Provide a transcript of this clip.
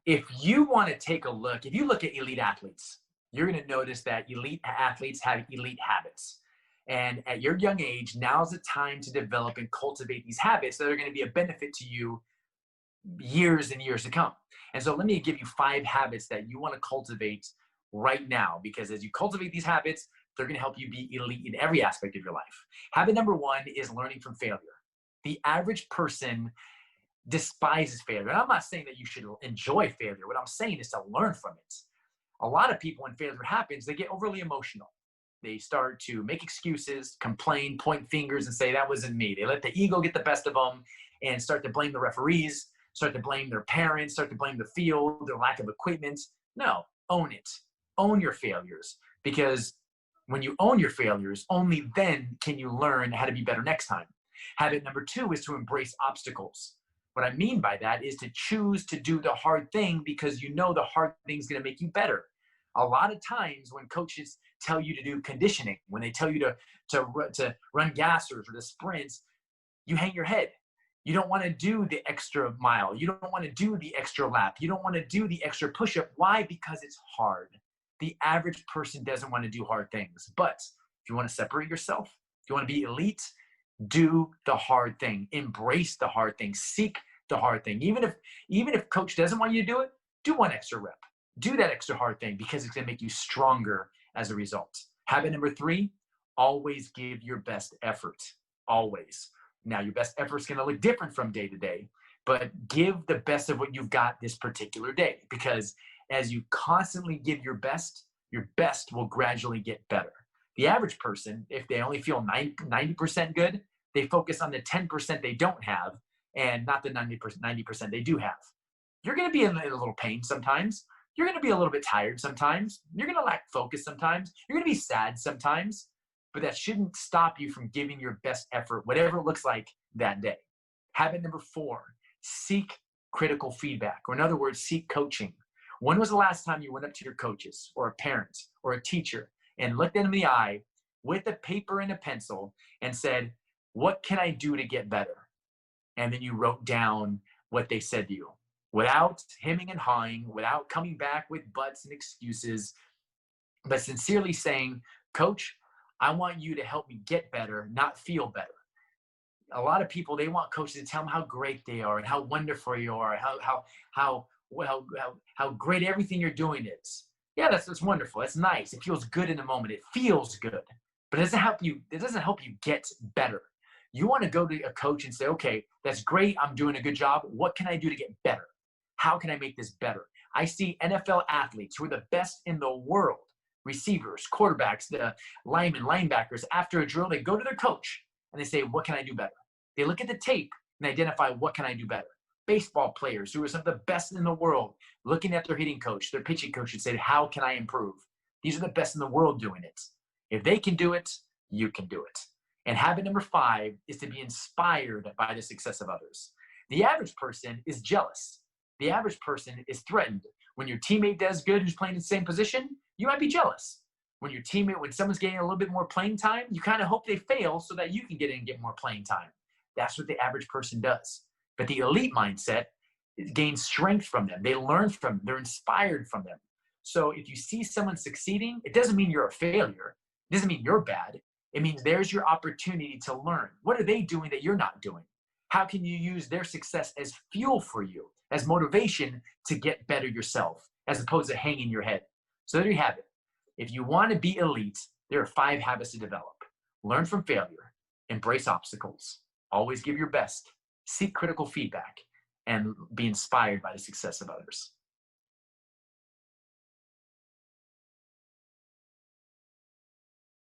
if you want to take a look, if you look at elite athletes, you're going to notice that elite athletes have elite habits. And at your young age, now's the time to develop and cultivate these habits that are going to be a benefit to you years and years to come. And so let me give you 5 habits that you want to cultivate right now, because as you cultivate these habits, they're going to help you be elite in every aspect of your life. Habit number 1 is learning from failure. The average person despises failure. And I'm not saying that you should enjoy failure. What I'm saying is to learn from it. A lot of people, when failure happens, they get overly emotional. They start to make excuses, complain, point fingers, and say, that wasn't me. They let the ego get the best of them and start to blame the referees, start to blame their parents, start to blame the field, their lack of equipment. No, own it. Own your failures, because when you own your failures, only then can you learn how to be better next time. Habit number 2 is to embrace obstacles. What I mean by that is to choose to do the hard thing because you know the hard thing is going to make you better. A lot of times when coaches tell you to do conditioning, when they tell you to run gassers or to sprints, you hang your head. You don't want to do the extra mile. You don't want to do the extra lap. You don't want to do the extra push-up. Why? Because it's hard. The average person doesn't want to do hard things. But if you want to separate yourself, if you want to be elite, do the hard thing. Embrace the hard thing. Seek the hard thing. Even if coach doesn't want you to do it, do 1 extra rep. Do that extra hard thing because it's going to make you stronger as a result. Habit number 3, always give your best effort. Always. Now, your best effort is going to look different from day to day, but give the best of what you've got this particular day, because as you constantly give your best will gradually get better. The average person, if they only feel 90% good, they focus on the 10% they don't have and not the 90% they do have. You're going to be in a little pain sometimes. You're going to be a little bit tired sometimes. You're going to lack focus sometimes. You're going to be sad sometimes, but that shouldn't stop you from giving your best effort, whatever it looks like that day. Habit number 4, seek critical feedback, or in other words, seek coaching. When was the last time you went up to your coaches or a parent or a teacher and looked them in the eye with a paper and a pencil and said, what can I do to get better? And then you wrote down what they said to you without hemming and hawing, without coming back with buts and excuses, but sincerely saying, Coach, I want you to help me get better, not feel better. A lot of people, they want coaches to tell them how great they are and how wonderful you are, how great everything you're doing is. Yeah, that's wonderful. That's nice. It feels good in the moment. It feels good, but it doesn't help you. It doesn't help you get better. You want to go to a coach and say, okay, that's great. I'm doing a good job. What can I do to get better? How can I make this better? I see NFL athletes who are the best in the world, receivers, quarterbacks, the linemen, linebackers. After a drill, they go to their coach and they say, what can I do better? They look at the tape and identify, what can I do better? Baseball players who are some of the best in the world, looking at their hitting coach, their pitching coach, and say, how can I improve? These are the best in the world doing it. If they can do it, you can do it. And habit number 5 is to be inspired by the success of others. The average person is jealous. The average person is threatened. When your teammate does good who's playing in the same position, you might be jealous. When someone's getting a little bit more playing time, you kind of hope they fail so that you can get in and get more playing time. That's what the average person does. But the elite mindset gains strength from them. They learn from them. They're inspired from them. So if you see someone succeeding, it doesn't mean you're a failure. It doesn't mean you're bad. It means there's your opportunity to learn. What are they doing that you're not doing? How can you use their success as fuel for you, as motivation to get better yourself, as opposed to hanging your head? So there you have it. If you want to be elite, there are 5 habits to develop. Learn from failure, embrace obstacles, always give your best, seek critical feedback, and be inspired by the success of others.